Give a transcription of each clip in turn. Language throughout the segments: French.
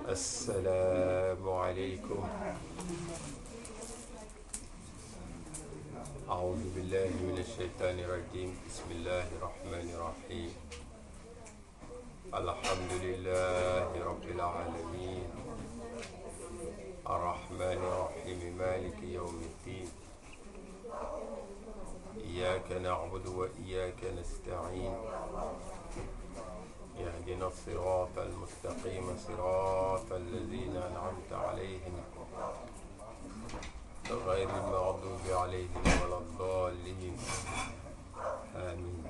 السلام عليكم. أعوذ بالله من الشيطان الرجيم. بسم الله الرحمن الرحيم. الحمد لله رب العالمين الرحمن الرحيم مالك يوم الدين. إياك نعبد وإياك نستعين. اهدنا الصراط المستقيم صراط الذين أنعمت عليهم غير المغضوب عليهم ولا الضالين. آمين.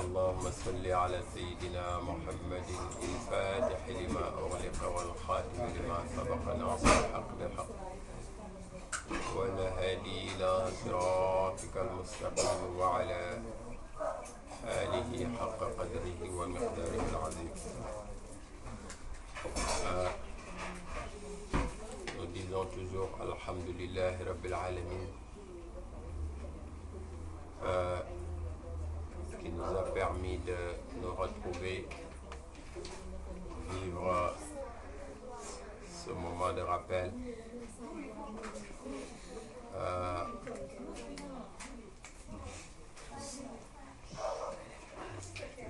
اللهم صل على سيدنا محمد الفاتح لما أغلق والخاتم لما سبق ناصر الحق بالحق والهادي إلى صراطك المستقيم وعلى آله حق قدره ومقداره العظيم. Nous disons toujours Alhamdulillah Rabbil Alamin, qui nous a permis de nous retrouver, vivre ce moment de rappel.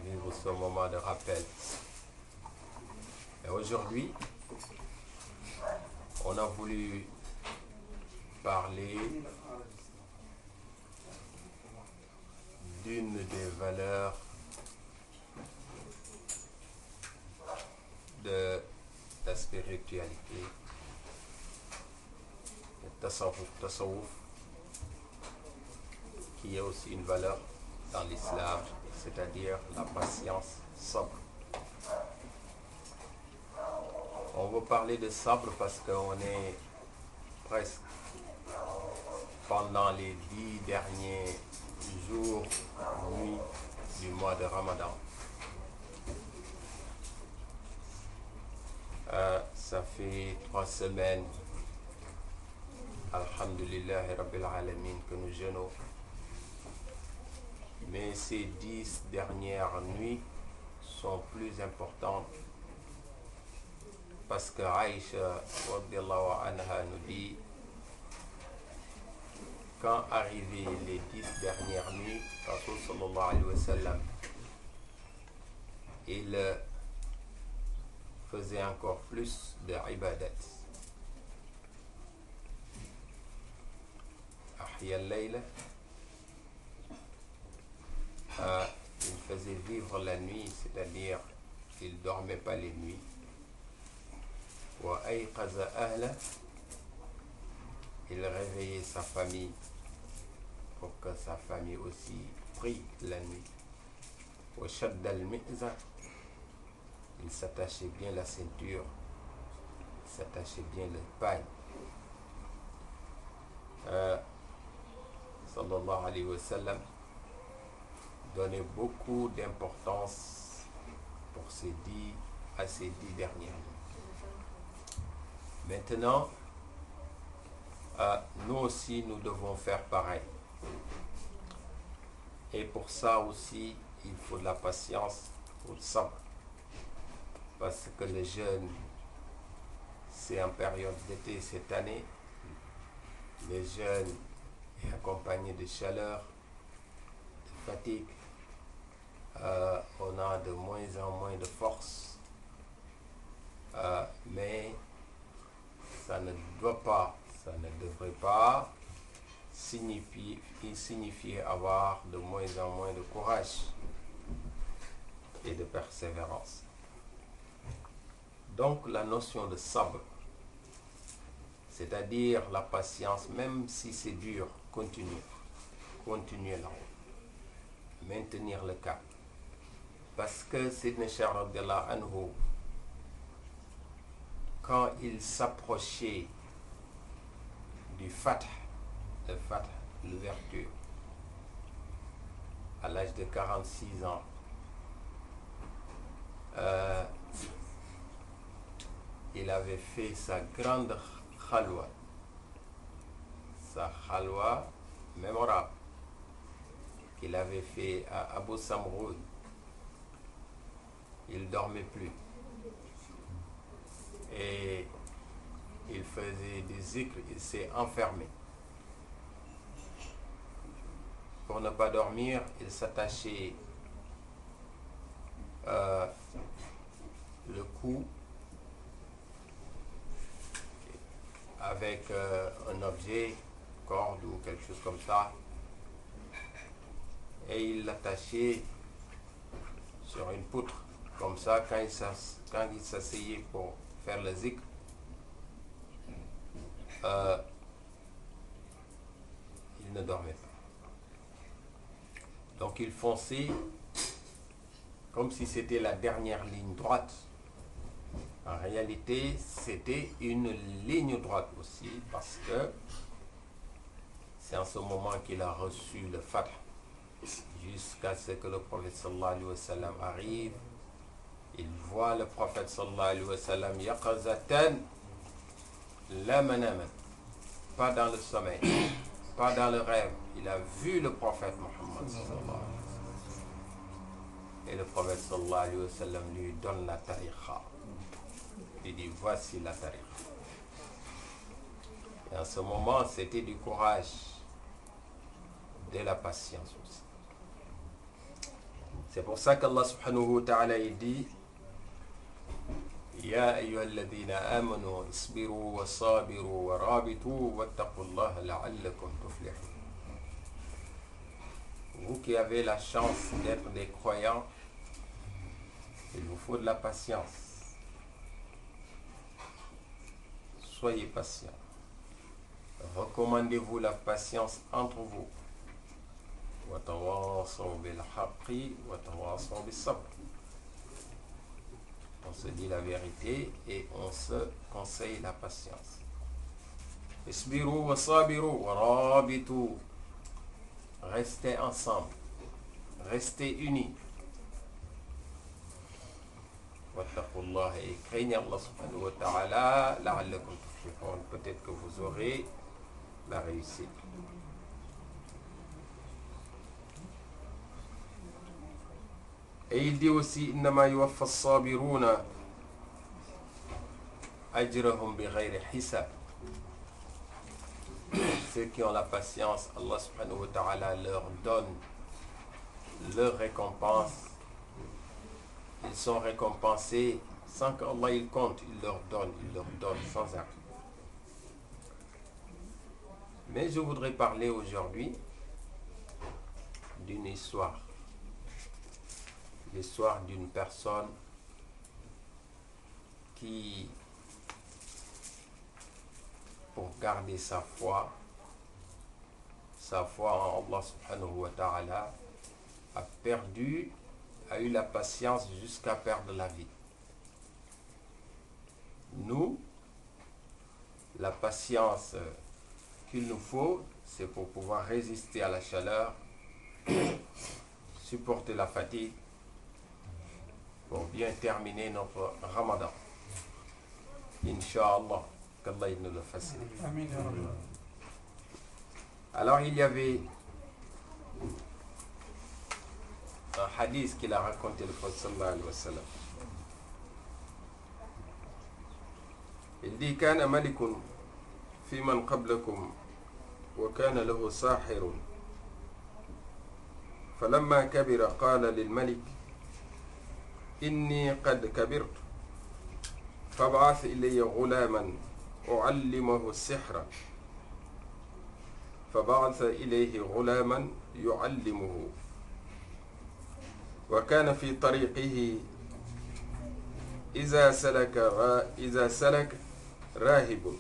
Vivre ce moment de rappel. Et aujourd'hui, on a voulu parler d'une des valeurs de la spiritualité, le tasawwuf, qui est aussi une valeur dans l'islam, c'est-à-dire la patience sobre. On veut parler de sabre parce qu'on est presque pendant les 10 derniers jours, nuits du mois de Ramadan. Ça fait 3 semaines, Alhamdulillah Rabbil Alamin, que nous jeûnons. Mais ces 10 dernières nuits sont plus importantes parce que Aïcha radiyallahu anha nous dit, quand arrivaient les 10 dernières nuits, Rasul sallallahu alayhi wa sallam, il faisait encore plus de ibadat. Ahya al-layla, il faisait vivre la nuit, c'est-à-dire il ne dormait pas les nuits. Wa ayqaza ahla, il réveillait sa famille pour que sa famille aussi prie la nuit. Wa shadda al-mi'za, il s'attachait bien la ceinture, il s'attachait bien le pagne. Sallallahu alayhi wa sallam donnait beaucoup d'importance pour ces 10 dernières nuits. Maintenant, nous aussi, nous devons faire pareil. Et pour ça aussi, il faut de la patience, il faut le sabre. Parce que le jeûne, c'est en période d'été cette année. Le jeûne est accompagné de chaleur, de fatigue. On a de moins en moins de force. Mais ça ne devrait pas signifier avoir de moins en moins de courage et de persévérance. Donc la notion de sabre, c'est-à-dire la patience, même si c'est dur, continuer là, maintenir le cap. Parce que Sidna Cheikh radiyallahu anhu, quand il s'approchait du Fath, l'ouverture, à l'âge de 46 ans, il avait fait sa grande khalwa, sa khalwa mémorable qu'il avait fait à Abu Samroun. Il ne dormait plus. et il faisait des zikrs, il s'est enfermé. Pour ne pas dormir, il s'attachait le cou avec un objet, corde ou quelque chose comme ça, et il l'attachait sur une poutre. Comme ça, quand il s'asseyait pour faire le zikr, il ne dormait pas. Donc il fonçait comme si c'était la dernière ligne droite. En réalité, c'était une ligne droite aussi, parce que c'est en ce moment qu'il a reçu le fath, jusqu'à ce que le prophète sallallahu alayhi wa sallam arrive. Il voit le prophète sallallahu alayhi wa sallam yaqazatan la manaman, pas dans le sommeil, pas dans le rêve. Il a vu le prophète Muhammad sallallahu alayhi wa sallam. Et le prophète sallallahu alayhi wa sallam lui donne la tariqa. Il dit, voici la tariqa. Et en ce moment, c'était du courage, de la patience aussi. C'est pour ça qu'Allah subhanahu wa ta'ala il dit, Ya ayyuhalladhina amanu isbiru wa sabiru wa rabitu wattaqullaha la'allakum tuflihun. Vous qui avez la chance d'être des croyants, il vous faut de la patience. Soyez patients. Recommandez-vous la patience entre vous. وَتَوَاصَوْا بِالْحَقِّ وَتَوَاصَوْا بِالصَّبْرِ. On se dit la vérité et on se conseille la patience. Isbiru wa sabiru wa rabitu. Restez ensemble. Restez unis. Wattaqullah, et craignez Allah subhanahu wa ta'ala la'allakum tuflihun. Peut-être que vous aurez la réussite. Et il dit aussi, innama yuwaffa as-sabiruna ajrahum bighayri hisab. Ceux qui ont la patience, Allah subhanahu wa ta'ala leur donne leur récompense. Ils sont récompensés sans qu'Allah il compte, il leur donne sans arrêt. Mais je voudrais parler aujourd'hui d'une histoire. L'histoire d'une personne qui, pour garder sa foi en Allah subhanahu wa ta'ala, a eu la patience jusqu'à perdre la vie. Nous, la patience qu'il nous faut, c'est pour pouvoir résister à la chaleur, supporter la fatigue, pour bien terminer notre Ramadan. Inch'Allah, qu'Allah nous le facilite. Amen. Alors il y avait un hadith qu'il a raconté le prophète sallallahu alayhi wa sallam. Il dit, كان ملك في من قبلكم وكان له ساحر فلما كبر قال للملك إني قد كبرت فابعث إلي غلاما أعلمه السحر فبعث إليه غلاما يعلمه وكان في طريقه إذا سلك راهب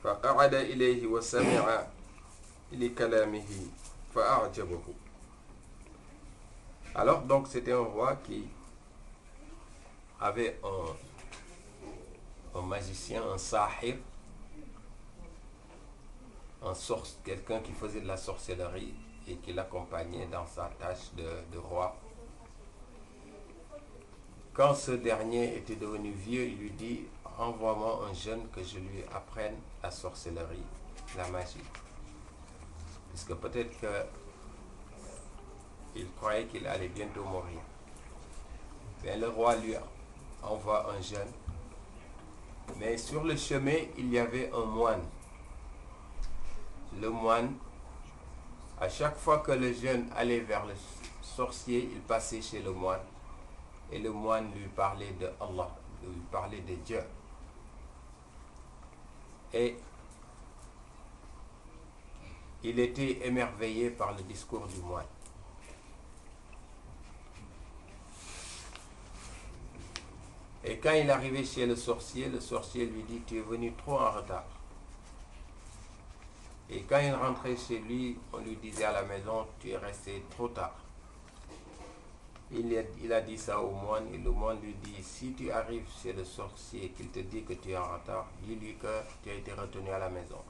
فقعد إليه وسمع لكلامه فأعجبه. Alors donc c'était un roi qui avait un magicien, un sahir, quelqu'un qui faisait de la sorcellerie et qui l'accompagnait dans sa tâche de roi. Quand ce dernier était devenu vieux, il lui dit, envoie-moi un jeune que je lui apprenne la sorcellerie, la magie. Puisque peut-être que il croyait qu'il allait bientôt mourir. bien, le roi lui envoie un jeune. Mais sur le chemin, il y avait un moine. Le moine, à chaque fois que le jeune allait vers le sorcier, il passait chez le moine. Et le moine lui parlait de Allah, lui parlait de Dieu. Et il était émerveillé par le discours du moine. Et quand il arrivait chez le sorcier lui dit: tu es venu trop en retard. Et quand il rentrait chez lui, on lui disait à la maison: tu es resté trop tard. Il a dit ça au moine, et le moine lui dit: si tu arrives chez le sorcier et qu'il te dit que tu es en retard, dis-lui que tu as été retenu à la maison.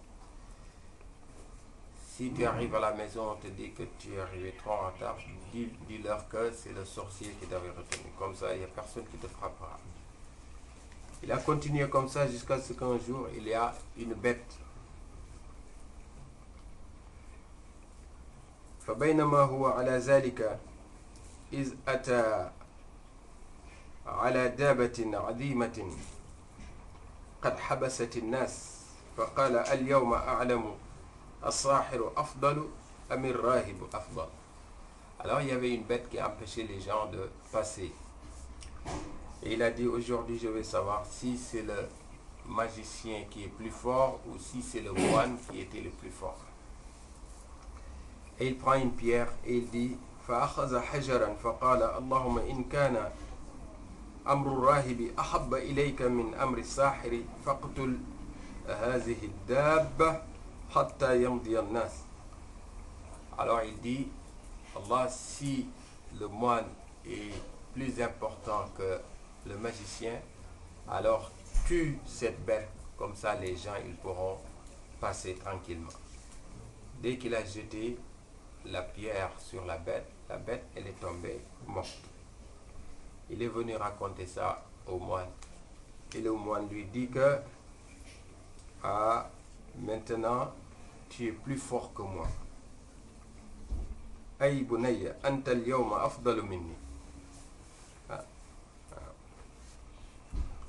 Si tu arrives à la maison, on te dit que tu es arrivé trop en retard, dis-leur que c'est le sorcier qui t'avait retenu. Comme ça, il n'y a personne qui te frappera. Il a continué comme ça jusqu'à ce qu'un jour, il y a une bête. فبينما هو على ذلك إذ أتى على دابة عظيمة قد حبست الناس فقال: اليوم أعلم الساحر أفضل أم الراهب أفضل. Alors il y avait une bête qui empêchait les gens de passer. Et il a dit: aujourd'hui je vais savoir si c'est le magicien qui est plus fort ou si c'est le moine qui était le plus fort. Et il prend une pierre et il dit: فأخذ حجرا فقال: اللهم إن كان أمر الراهب أحب إليك من أمر الساحر فاقتل هذه الدابة حتى يمضي الناس. Alors il dit: Allah, si le moine est plus important que le magicien, alors tue cette bête, comme ça les gens ils pourront passer tranquillement. Dès qu'il a jeté la pierre sur la bête elle est tombée morte. Il est venu raconter ça au moine. Et le moine lui dit que maintenant tu es plus fort que moi. Ay bunayya anta al-yawma afdalu minni.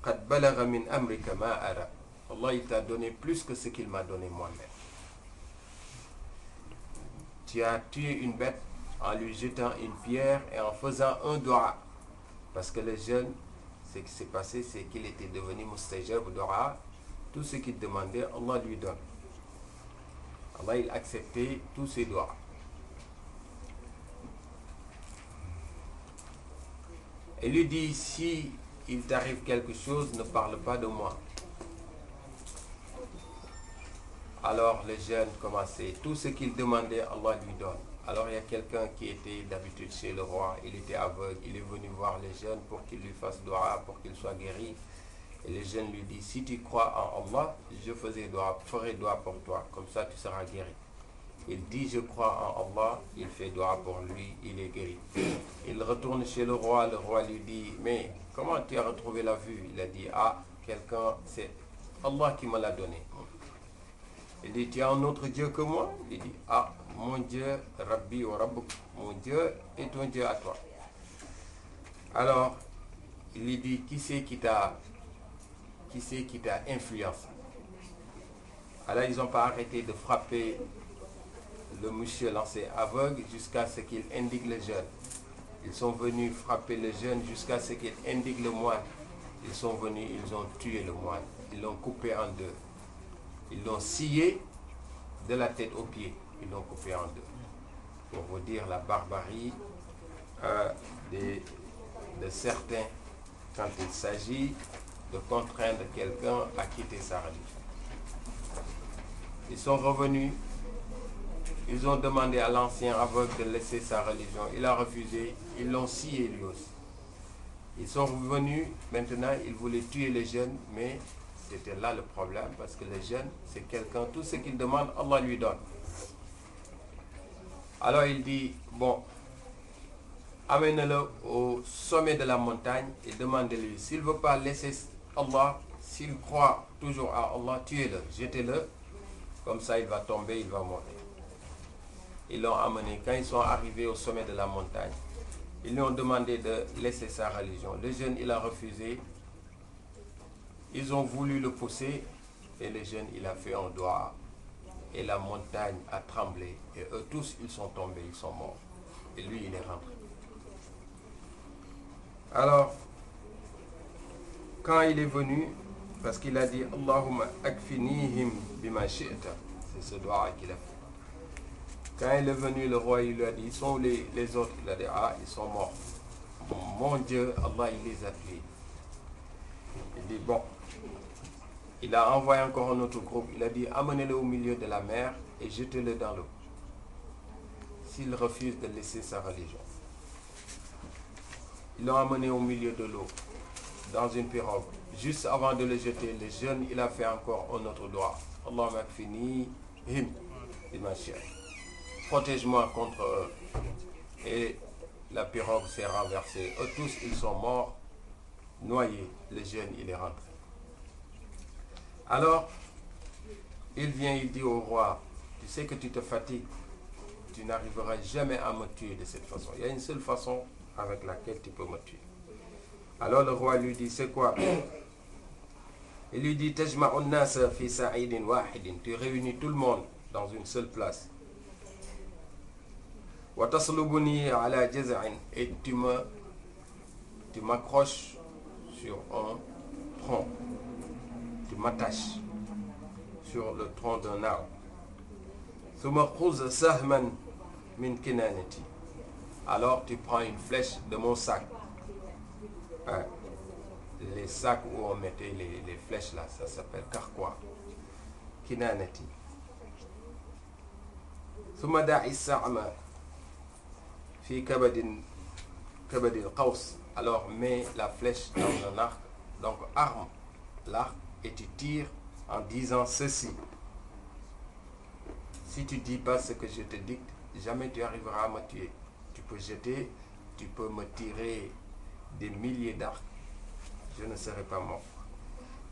Qad balagha min amrika ma ara. Allah, il t'a donné plus que ce qu'il m'a donné moi-même. Tu as tué une bête en lui jetant une pierre et en faisant un dua. Parce que le jeune, ce qui s'est passé, c'est qu'il était devenu mustajab dua. Tout ce qu'il demandait, Allah lui donne. Allah, il acceptait tous ses doigts. Et lui dit: si il t'arrive quelque chose, ne parle pas de moi. Alors le jeune commençait, tout ce qu'il demandait, Allah lui donne. Alors il y a quelqu'un qui était d'habitude chez le roi, il était aveugle, il est venu voir le jeune pour qu'il lui fasse dua, pour qu'il soit guéri. Et le jeune lui dit: si tu crois en Allah, je ferai dua pour toi, comme ça tu seras guéri. Il dit: je crois en Allah, il fait dua pour lui, il est guéri. Il retourne chez le roi lui dit: mais comment tu as retrouvé la vue? Il a dit: quelqu'un, c'est Allah qui me l'a donné. Il dit: tu as un autre Dieu que moi? Il dit: mon Dieu, Rabbi wa Rabbuk, mon Dieu est ton Dieu à toi. Alors, il lui dit: qui c'est qui t'a influencé? Alors, ils n'ont pas arrêté de frapper le monsieur lancé aveugle jusqu'à ce qu'il indique le jeune. Ils sont venus frapper le jeune jusqu'à ce qu'il indique le moine. Ils sont venus, ils ont tué le moine. Ils l'ont coupé en deux. Ils l'ont scié de la tête aux pieds. Ils l'ont coupé en deux. Pour vous dire la barbarie de certains quand il s'agit de contraindre quelqu'un à quitter sa religion. Ils sont revenus. Ils ont demandé à l'ancien aveugle de laisser sa religion. Il a refusé. Ils l'ont scié lui aussi. Ils sont revenus. Maintenant, ils voulaient tuer les jeunes, mais c'était là le problème, parce que le jeune, c'est quelqu'un, tout ce qu'il demande, Allah lui donne. Alors il dit: bon, amène-le au sommet de la montagne et demande-lui. S'il ne veut pas laisser Allah, s'il croit toujours à Allah, tuez-le, jetez-le. Comme ça, il va tomber, il va mourir. Ils l'ont amené. Quand ils sont arrivés au sommet de la montagne, Ils lui ont demandé de laisser sa religion. Le jeune, il a refusé. Ils ont voulu le pousser et le jeune, il a fait un doigt. Et la montagne a tremblé. Et eux tous, ils sont tombés, ils sont morts. Et lui, il est rentré. Alors, quand il est venu, parce qu'il a dit Allahumma akfinihim bima shi'ta, c'est ce doigt qu'il a fait. Quand il est venu, le roi, il lui a dit, ils sont les autres? Il a dit, ah, ils sont morts. Mon Dieu, Allah, il les a tués. Il dit, bon. Il a envoyé encore un autre groupe. Il a dit, amenez-le au milieu de la mer et jetez-le dans l'eau. S'il refuse de laisser sa religion. Ils l'ont amené au milieu de l'eau, dans une pirogue. Juste avant de le jeter, le jeune, il a fait encore un autre doigt. Allahumma kfini him bima shi'ta. Protège-moi contre eux. Et la pirogue s'est renversée. Eux tous, ils sont morts, noyés. Le jeune, il est rentré. Alors, il vient, il dit au roi, tu sais que tu te fatigues, tu n'arriveras jamais à me tuer de cette façon. Il y a une seule façon avec laquelle tu peux me tuer. Alors le roi lui dit, c'est quoi? Il lui dit, tajma'un nasa fi sa'idin wahidin. Tu réunis tout le monde dans une seule place. Wa taslubuni ala jaz'in. Et tu m'accroches sur un tronc. Tu m'attaches sur le tronc d'un arbre. Thumma khuz sahman min kinanati. Alors tu prends une flèche de mon sac. Hein? Les sacs où on mettait les flèches là, ça s'appelle carquois. Kinanati. Thumma da'i sa'ma fi kabadil qaws. Alors mets la flèche dans un arc. Donc arme l'arc et tu tires en disant ceci. Si tu ne dis pas ce que je te dicte, jamais tu arriveras à me tuer. Tu peux jeter, tu peux me tirer des milliers d'arcs. Je ne serai pas mort.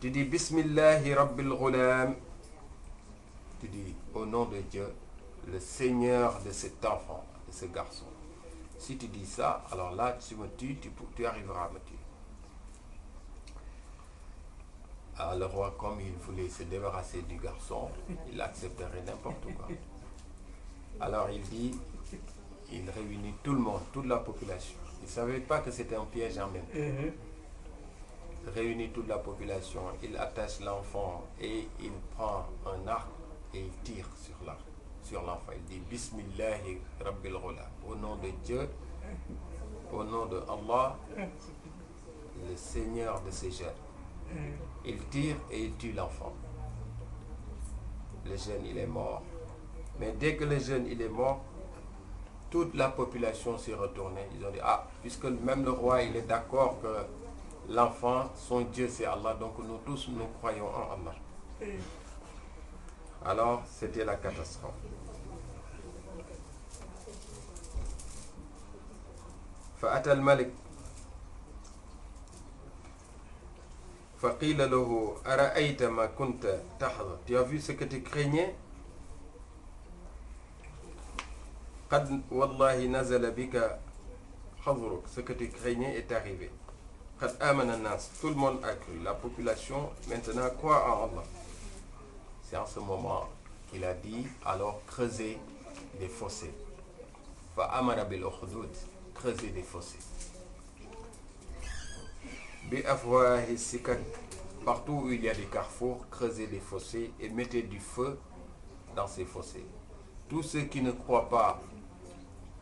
Tu dis Bismillahi Rabbil Ghulam. Tu dis au nom de Dieu, le Seigneur de cet enfant, de ce garçon. Si tu dis ça, alors là, tu me tues, tu arriveras à me tuer. Alors le roi, comme il voulait se débarrasser du garçon, il accepterait n'importe quoi. Alors il dit, il réunit tout le monde, toute la population. Il ne savait pas que c'était un piège en même temps. Il réunit toute la population, il attache l'enfant et il prend un arc et il tire sur l'enfant. Il dit Bismillahi Rabbil Ghulam. Au nom de Dieu, au nom de Allah, le Seigneur de ces jeunes. Il tire et il tue l'enfant. Le jeune, il est mort. Mais dès que le jeune, il est mort, toute la population s'est retournée. Ils ont dit, ah, puisque même le roi, il est d'accord que l'enfant, son Dieu, c'est Allah, donc nous tous, nous croyons en Allah. Alors, c'était la catastrophe. فأتى الملك فقيل له أرأيت ما كنت تحذر. Tu as vu ce que tu craignais? قد والله نزل بك حذرك. Ce que tu craignais est arrivé. قد آمن الناس. Tout le monde a cru. La population maintenant croit en Allah. C'est en ce moment qu'il a dit, alors creusez des fossés. فأمر بالأخدود. Creuser des fossés. Partout où il y a des carrefours, creusez des fossés et mettez du feu dans ces fossés. Tous ceux qui ne croient pas,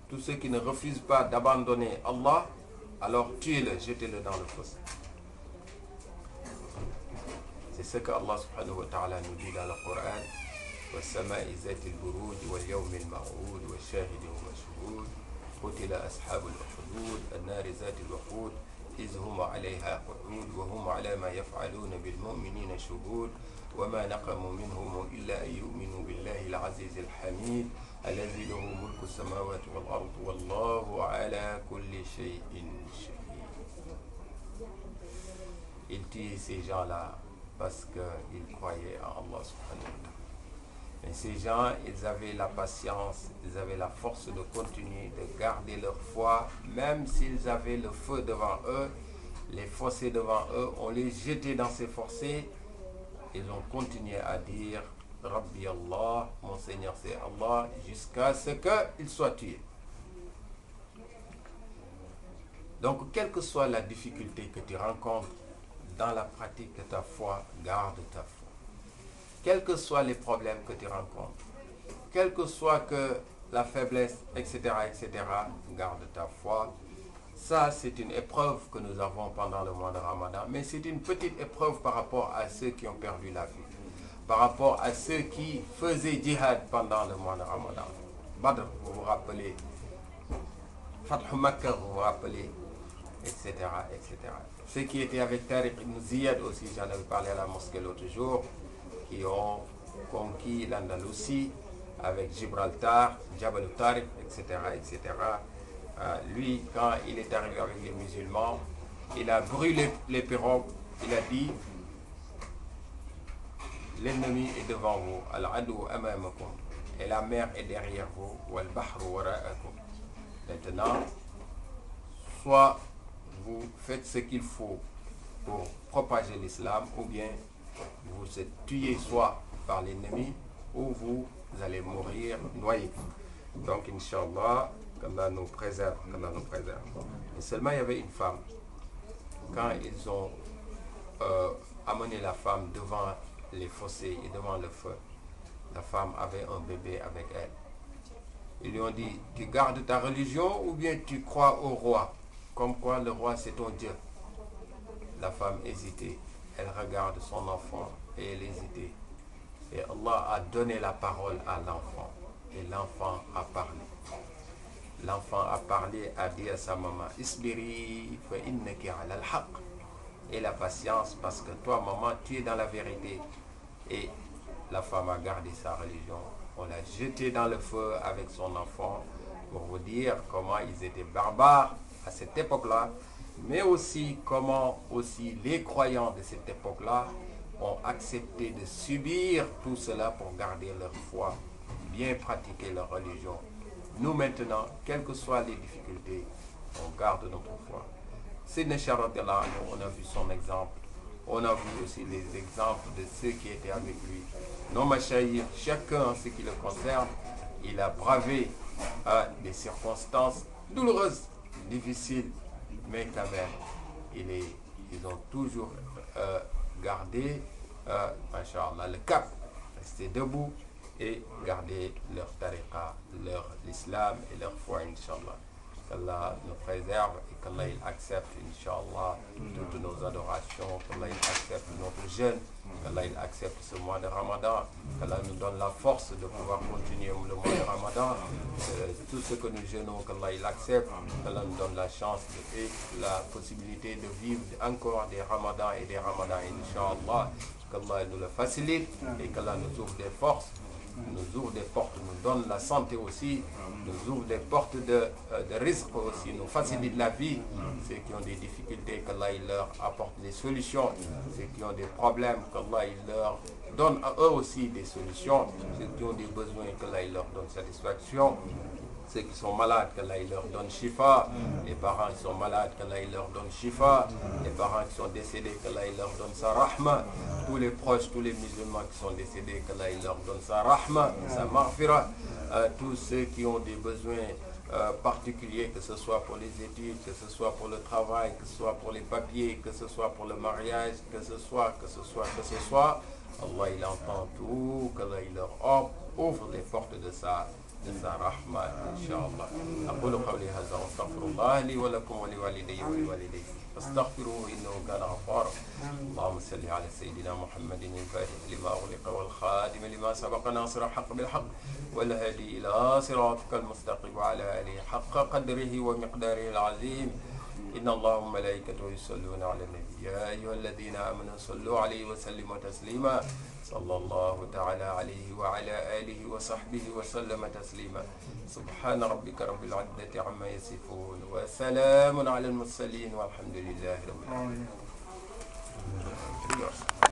tous ceux qui ne refusent pas d'abandonner Allah, alors tuez-le, jetez-le dans le fossé. C'est ce que Allah subhanahu wa ta'ala nous dit dans le Coran. وَالسَّمَاءِ ذَاتِ الْبُرُوجِ وَالْيَوْمِ الْمَوْعُودِ وَالشَّاهِدِ وَالْمَشْهُودِ قتل أصحاب الأخدود النار ذات الوقود إذ هم عليها قعود وهم على ما يفعلون بالمؤمنين شهود وما نقموا منهم إلا أن يؤمنوا بالله العزيز الحميد الذي له ملك السماوات والأرض والله على كل شيء شهيد. Il tue ces gens-là parce qu'ils croyaient en Allah subhanahu wa ta'ala. Mais ces gens, ils avaient la patience, ils avaient la force de continuer, de garder leur foi, même s'ils avaient le feu devant eux, les fossés devant eux, on les jetait dans ces fossés. Ils ont continué à dire Rabbi Allah, mon Seigneur c'est Allah, jusqu'à ce qu'ils soient tués. Donc, quelle que soit la difficulté que tu rencontres dans la pratique de ta foi, garde ta foi. Quels que soient les problèmes que tu rencontres, quelle que soit que la faiblesse, etc., garde ta foi. Ça, c'est une épreuve que nous avons pendant le mois de Ramadan, mais c'est une petite épreuve par rapport à ceux qui ont perdu la vie, par rapport à ceux qui faisaient djihad pendant le mois de Ramadan. Badr, vous vous rappelez, Fath Makkah, vous vous rappelez, etc., etc. Ceux qui étaient avec Tariq ibn Ziyad aussi, j'en avais parlé à la mosquée l'autre jour, qui ont conquis l'Andalousie avec Gibraltar, Jabal al-Tariq, etc., etc. Lui, quand il est arrivé avec les musulmans, il a brûlé les pirogues, il a dit l'ennemi est devant vous, al-adou amamakum, et la mer est derrière vous, wal-bahru wara'akum. Maintenant, soit vous faites ce qu'il faut pour propager l'islam, ou bien vous êtes tué soit par l'ennemi, ou vous allez mourir noyé. Donc, Inch'Allah, qu'Allah nous préserve, qu'Allah nous préserve. Et seulement, il y avait une femme. Quand ils ont amené la femme devant les fossés et devant le feu, la femme avait un bébé avec elle. Ils lui ont dit, tu gardes ta religion ou bien tu crois au roi? Comme quoi le roi c'est ton Dieu. La femme hésitait. Elle regarde son enfant et elle hésitait. Et Allah a donné la parole à l'enfant. Et l'enfant a parlé. L'enfant a parlé, a dit à sa maman, Isbiri fa innaki ala al-haq. Et la patience parce que toi, maman, tu es dans la vérité. Et la femme a gardé sa religion. On l'a jeté dans le feu avec son enfant pour vous dire comment ils étaient barbares à cette époque-là, mais aussi comment aussi les croyants de cette époque-là ont accepté de subir tout cela pour garder leur foi, bien pratiquer leur religion. Nous maintenant, quelles que soient les difficultés, on garde notre foi. Sidna Sharadallah, on a vu son exemple. On a vu aussi les exemples de ceux qui étaient avec lui. Nos machaïrs, chacun en ce qui le concerne, il a bravé des circonstances douloureuses, difficiles, mais quand même, ils ont toujours gardé, Inch'Allah, le cap, rester debout et garder leur tariqa, l'islam et leur foi, Inch'Allah. Qu'Allah nous préserve et qu'Allah il accepte, Inch'Allah, toutes nos adorations, qu'Allah il accepte notre jeûne, qu'Allah il accepte ce mois de Ramadan, qu'Allah nous donne la force de pouvoir continuer le mois de Ramadan, tout ce que nous jeûnons, qu'Allah il accepte, qu'Allah nous donne la chance et la possibilité de vivre encore des Ramadans et des Ramadans, Inch'Allah, qu'Allah nous le facilite et qu'Allah nous ouvre des forces, nous ouvre des portes, nous donne la santé aussi, nous ouvre des portes de risque aussi, nous facilite la vie. Ceux qui ont des difficultés, qu'Allah il leur apporte des solutions. Ceux qui ont des problèmes, qu'Allah il leur donne à eux aussi des solutions. Ceux qui ont des besoins, qu'Allah il leur donne satisfaction. Ceux qui sont malades, qu'Allah il leur donne shifa. Les parents qui sont malades, qu'Allah il leur donne shifa. Les parents qui sont décédés, qu'Allah il leur donne sa rahma. Tous les proches, tous les musulmans qui sont décédés, qu'Allah il leur donne sa rahma, sa maghfira. Tous ceux qui ont des besoins particuliers, que ce soit pour les études, que ce soit pour le travail, que ce soit pour les papiers, que ce soit pour le mariage, que ce soit. Allah il entend tout, qu'Allah il leur ouvre les portes de sa rahma, Inch'Allah. أقول قولي هذا وأستغفر الله لي ولكم ولوالدي ولوالديكم فاستغفروه إنه كان غفارا. اللهم صل على سيدنا محمد الفاتح لما أغلق والخاتم لما سبق ناصر الحق بالحق والهادي إلى صراطك المستقيم وعلى آله حق قدره ومقداره العظيم. إن الله وملائكته يصلون على النبي يا أيها الذين آمنوا صلوا عليه وسلموا تسليما. صلى الله تعالى عليه وعلى آله وصحبه وسلم تسليما. سبحان ربك رب العزة عما يصفون وسلام على المرسلين والحمد لله رب العالمين.